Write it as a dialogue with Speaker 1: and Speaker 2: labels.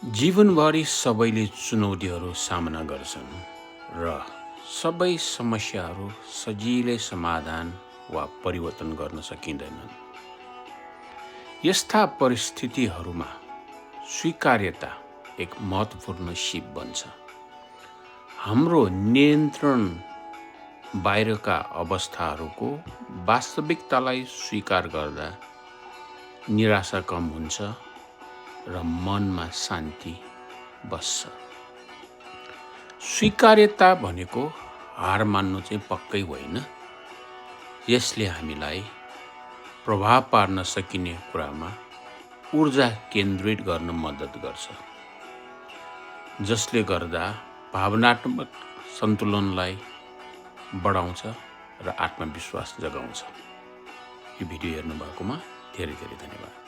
Speaker 1: जीवनभरि सबैले चुनौतीहरू सामना गर्छन् र सबै समस्याहरू सजिलै समाधान वा परिवर्तन गर्न सकिँदैनन्। यस्ता परिस्थितिहरूमा स्वीकार्यता एक महत्त्वपूर्ण सिप बन्छ। हाम्रो नियन्त्रण बाहिरका अवस्थाहरूको वास्तविकतालाई स्वीकार गर्दा निराशा कम हुन्छ र मनमा शान्ति बस्छ। स्वीकार्यता भनेको हार मान्नु चाहिँ पक्कै होइन। यसले हामीलाई प्रभाव पार्न सकिने कुरामा ऊर्जा केन्द्रित गर्न मद्दत गर्छ, जसले गर्दा भावनात्मक सन्तुलनलाई बढाउँछ र आत्मविश्वास जगाउँछ। यो भिडियो हेर्नु भएकोमा धेरै धेरै धन्यवाद।